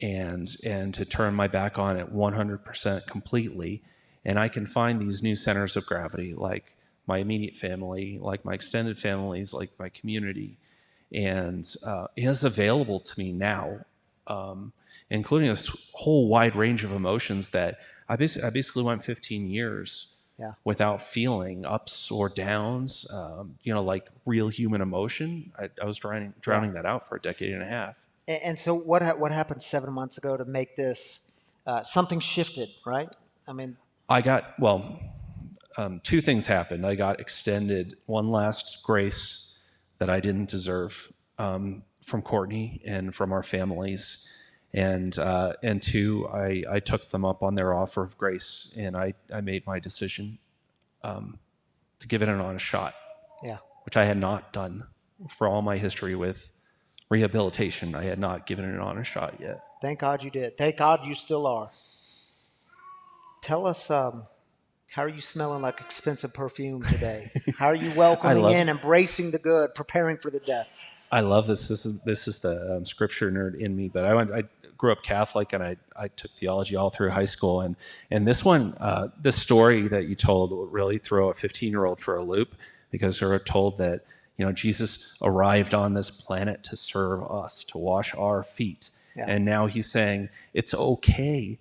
And to turn my back on it 100% completely. And I can find these new centers of gravity, like my immediate family, like my extended families, like my community. And it is available to me now, including this whole wide range of emotions that I basically went 15 years without feeling ups or downs, like real human emotion. I was drowning that out for a decade and a half. And so what happened 7 months ago to make this, something shifted, right? I mean. Two things happened. I got extended one last grace that I didn't deserve from Courtney and from our families. And two, I took them up on their offer of grace, and I made my decision to give it an honest shot, which I had not done for all my history with rehabilitation. I had not given it an honest shot yet. Thank God you did. Thank God you still are. Tell us, how are you smelling like expensive perfume today? How are you welcoming in, embracing the good, preparing for the deaths? I love this. This is the scripture nerd in me. But I grew up Catholic, and I took theology all through high school. And this one, the story that you told will really throw a 15-year-old for a loop, because we're told that Jesus arrived on this planet to serve us, to wash our feet, and now he's saying it's okay.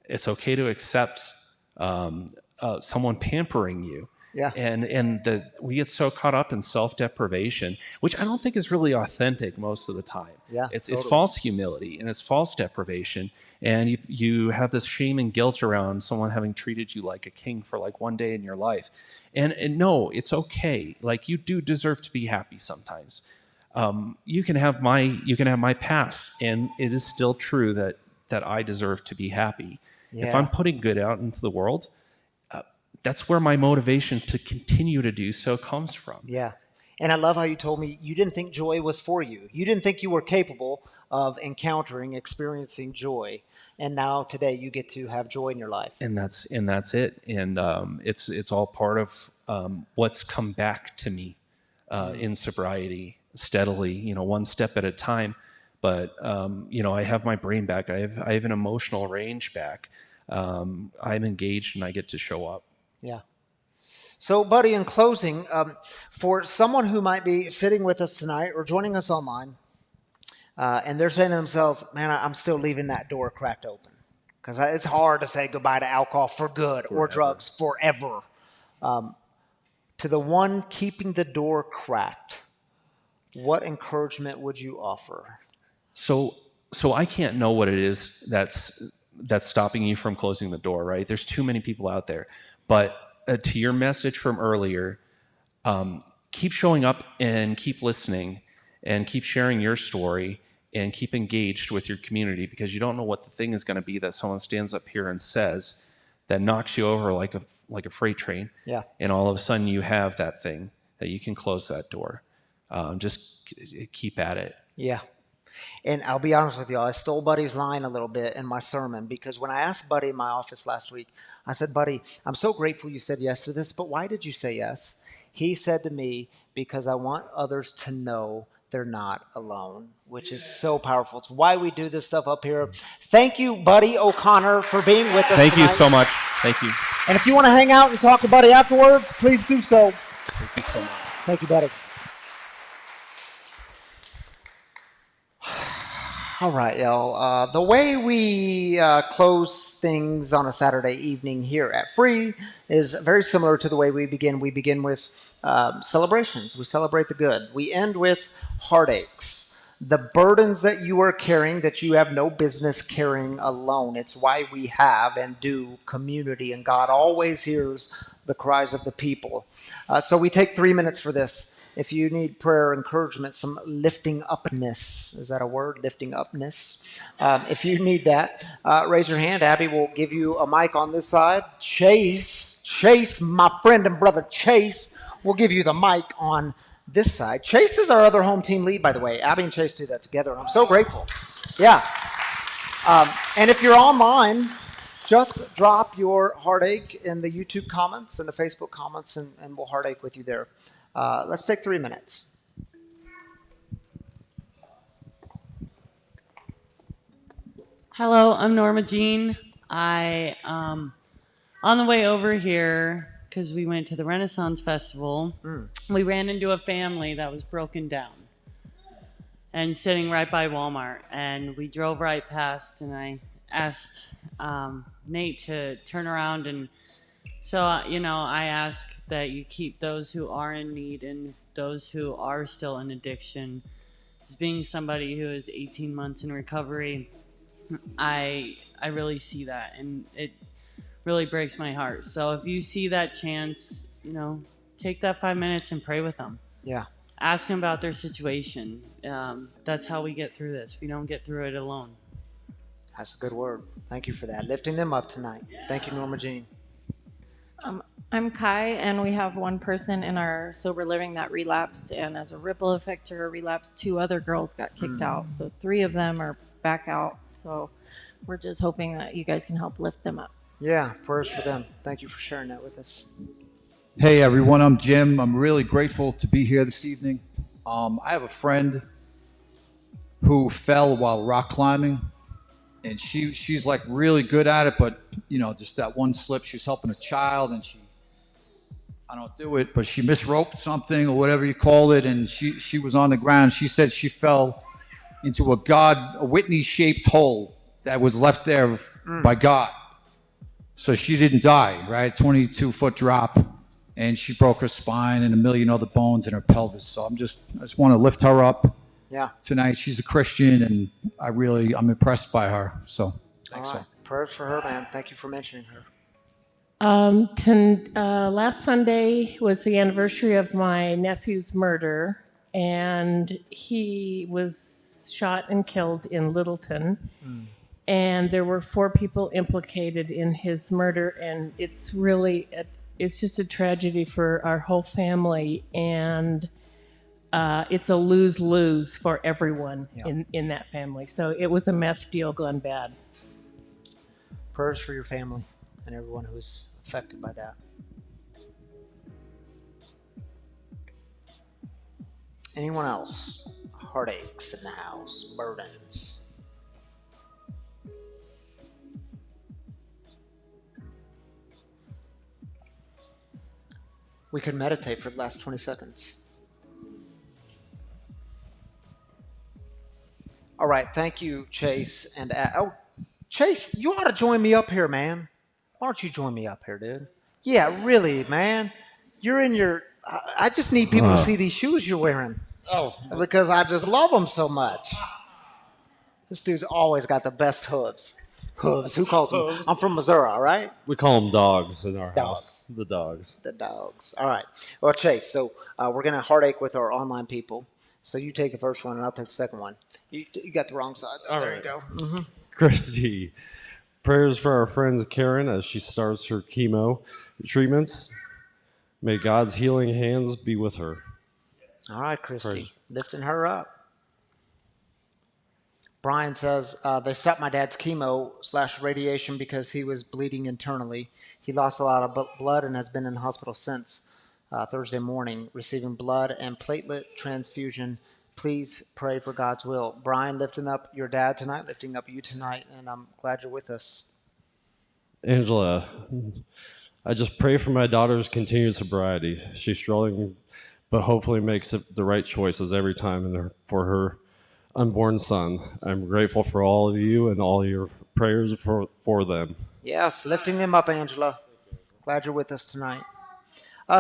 It's okay to accept someone pampering you. Yeah. And we get so caught up in self-deprivation, which I don't think is really authentic most of the time. Yeah, it's false humility and it's false deprivation. And you have this shame and guilt around someone having treated you like a king for like one day in your life. And no, it's okay. Like, you do deserve to be happy sometimes. You can have my past, and it is still true that I deserve to be happy. Yeah. If I'm putting good out into the world, that's where my motivation to continue to do so comes from. Yeah. And I love how you told me you didn't think joy was for you. You didn't think you were capable of experiencing joy. And now today you get to have joy in your life. And that's it. And it's all part of what's come back to me in sobriety steadily, one step at a time. But I have my brain back. I have an emotional range back. I'm engaged and I get to show up. Yeah. So, Buddy, in closing, for someone who might be sitting with us tonight or joining us online, and they're saying to themselves, man, I'm still leaving that door cracked open, because it's hard to say goodbye to alcohol for good or drugs forever. To the one keeping the door cracked, what encouragement would you offer? So I can't know what it is that's stopping you from closing the door, right? There's too many people out there. But to your message from earlier, keep showing up and keep listening and keep sharing your story and keep engaged with your community, because you don't know what the thing is going to be that someone stands up here and says that knocks you over like a freight train. Yeah. And all of a sudden you have that thing that you can close that door. Just keep at it. Yeah. And I'll be honest with you, I stole Buddy's line a little bit in my sermon, because when I asked Buddy in my office last week, I said, Buddy, I'm so grateful you said yes to this, but why did you say yes? He said to me, because I want others to know they're not alone, which is so powerful. It's why we do this stuff up here. Thank you, Buddy O'Connor, for being with us Thank you tonight. so much. Thank you. And if you want to hang out and talk to Buddy afterwards, please do so. Thank you so much. Thank you, Buddy. All right, y'all. The way we close things on a Saturday evening here at Free is very similar to the way we begin. We begin with celebrations. We celebrate the good. We end with heartaches, the burdens that you are carrying that you have no business carrying alone. It's why we have and do community, and God always hears the cries of the people. So we take 3 minutes for this. If you need prayer, encouragement, some lifting upness, is that a word? Lifting upness. If you need that, raise your hand. Abby will give you a mic on this side. Chase, my friend and brother Chase, will give you the mic on this side. Chase is our other home team lead, by the way. Abby and Chase do that together, and I'm so grateful. Yeah. And if you're online, just drop your heartache in the YouTube comments and the Facebook comments, and we'll heartache with you there. Let's take 3 minutes. Hello, I'm Norma Jean. I on the way over here, because we went to the Renaissance Festival, we ran into a family that was broken down and sitting right by Walmart. And we drove right past, and I asked Nate to turn around. And so, I ask that you keep those who are in need and those who are still in addiction. As being somebody who is 18 months in recovery, I really see that, and it really breaks my heart. So if you see that chance, take that 5 minutes and pray with them. Yeah. Ask them about their situation. That's how we get through this. We don't get through it alone. That's a good word. Thank you for that. Lifting them up tonight. Thank you, Norma Jean. I'm Kai, and we have one person in our sober living that relapsed, and as a ripple effect to her relapse, 2 other girls got kicked out. So 3 of them are back out. So we're just hoping that you guys can help lift them up. Yeah, prayers for them. Thank you for sharing that with us. Hey everyone, I'm Jim. I'm really grateful to be here this evening. I have a friend who fell while rock climbing, and she's like really good at it, but just that one slip. She was helping a child, and I don't do it, but she misroped something or whatever you call it, and she was on the ground. She said she fell into a Whitney-shaped hole that was left there by God. So she didn't die, right? 22-foot drop, and she broke her spine and 1 million other bones in her pelvis. So I just want to lift her up tonight. She's a Christian, and I'm impressed by her. So thanks. All right. Prayers for her, man. Thank you for mentioning her. Last Sunday was the anniversary of my nephew's murder, and he was shot and killed in Littleton. And there were 4 people implicated in his murder, and it's just a tragedy for our whole family, and it's a lose-lose for everyone in that family. So it was a meth deal gone bad. Prayers for your family and everyone who was affected by that. Anyone else? Heartaches in the house, burdens. We could meditate for the last 20 seconds. All right, thank you, Chase. And Chase, you ought to join me up here, man. Why don't you join me up here, dude? Yeah, really, man. You're in your... I just need people to see these shoes you're wearing. Oh. Because I just love them so much. This dude's always got the best hooves. Hooves. Who calls them? I'm from Missouri, right? We call them dogs in our house. The dogs. The dogs. All right. Well, Chase, so we're going to heartache with our online people. So you take the first one, and I'll take the second one. You got the wrong side. All there right. you go. Mm-hmm. Christy, prayers for our friend Karen as she starts her chemo treatments. May God's healing hands be with her. All right, Christy. Prayers. Lifting her up. Brian says, they stopped my dad's chemo/radiation because he was bleeding internally. He lost a lot of blood and has been in the hospital since Thursday morning, receiving blood and platelet transfusion. please pray for God's will. Brian, lifting up your dad tonight, lifting up you tonight, and I'm glad you're with us. Angela, I just pray for my daughter's continued sobriety. She's struggling, but hopefully makes the right choices every time for her unborn son. I'm grateful for all of you and all your prayers for them. Yes, lifting them up, Angela. Glad you're with us tonight.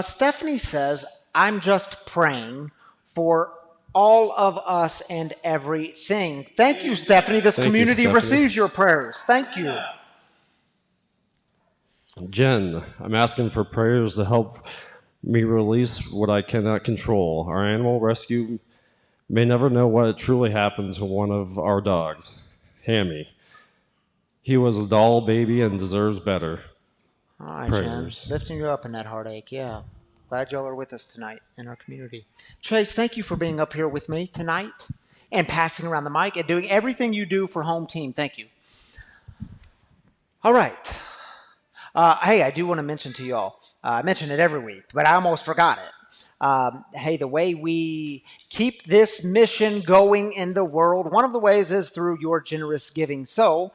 Stephanie says, I'm just praying for all of us and everything. Thank you, Stephanie. This community receives your prayers. Thank you. Jen, I'm asking for prayers to help me release what I cannot control. Our animal rescue may never know what truly happened to one of our dogs, Hammy. He was a doll baby and deserves better. All right, prayers. Jen. Lifting you up in that heartache, yeah. Glad y'all are with us tonight in our community. Chase, thank you for being up here with me tonight and passing around the mic and doing everything you do for home team. Thank you. All right. Hey, I do want to mention to y'all, I mention it every week, but I almost forgot it. Hey, the way we keep this mission going in the world, one of the ways is through your generous giving. So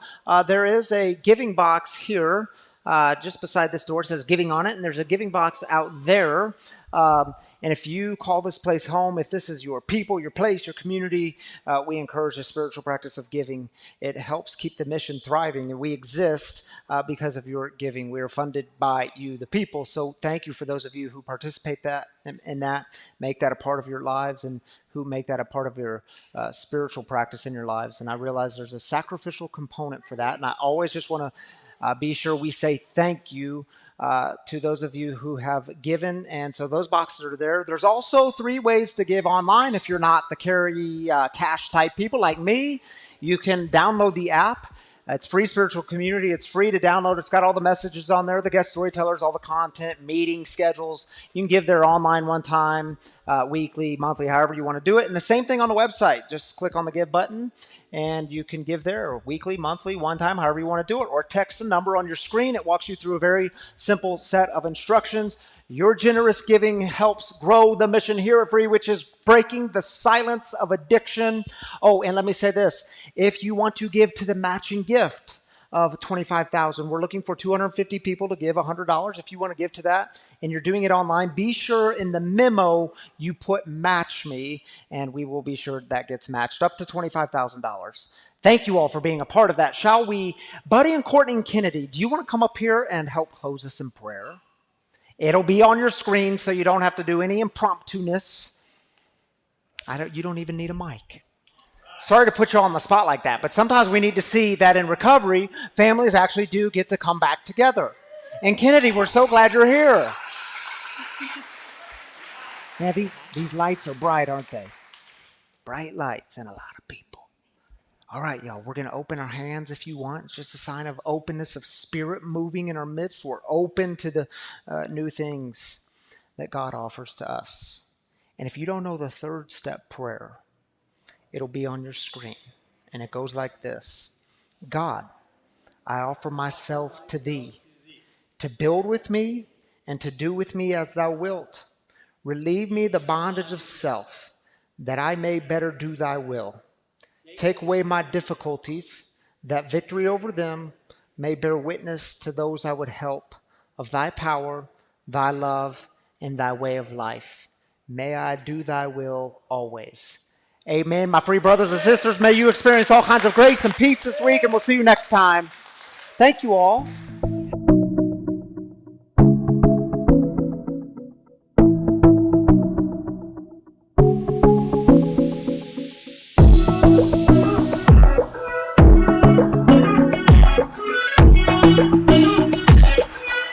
there is a giving box here just beside this door. It says giving on it, and there's a giving box out there. And if you call this place home, if this is your people, your place, your community, we encourage the spiritual practice of giving. It helps keep the mission thriving, and we exist because of your giving. We are funded by you, the people. So thank you for those of you who participate in that, make that a part of your lives, and who make that a part of your spiritual practice in your lives. And I realize there's a sacrificial component for that, and I always just want to be sure we say thank you to those of you who have given. And so those boxes are there. There's also 3 ways to give online. If you're not the carry cash type people like me, you can download the app. It's free, spiritual community. It's free to download. It's got all the messages on there, the guest storytellers, all the content, meeting schedules. You can give there online one time, weekly, monthly, however you want to do it. And the same thing on the website. Just click on the give button and you can give there weekly, monthly, one time, however you want to do it. Or text the number on your screen. It walks you through a very simple set of instructions. Your generous giving helps grow the mission here at Free, which is breaking the silence of addiction. Oh, and let me say this. If you want to give to the matching gift of $25,000, we're looking for 250 people to give $100. If you want to give to that and you're doing it online, be sure in the memo you put match me, and we will be sure that gets matched up to $25,000. Thank you all for being a part of that. Shall we? Buddy and Courtney and Kennedy, do you want to come up here and help close us in prayer? It'll be on your screen so you don't have to do any impromptu-ness. You don't even need a mic. Sorry to put you on the spot like that, but sometimes we need to see that in recovery, families actually do get to come back together. And Kennedy, we're so glad you're here. Yeah, these lights are bright, aren't they? Bright lights and a lot of people. All right, y'all, we're going to open our hands if you want. It's just a sign of openness, of spirit moving in our midst. We're open to the new things that God offers to us. And if you don't know the 3rd step prayer, it'll be on your screen. And it goes like this. God, I offer myself to thee, to build with me and to do with me as thou wilt. Relieve me the bondage of self, that I may better do thy will. Take away my difficulties, that victory over them may bear witness to those I would help of thy power, thy love, and thy way of life. May I do thy will always. Amen. My free brothers and sisters, may you experience all kinds of grace and peace this week, and we'll see you next time. Thank you all.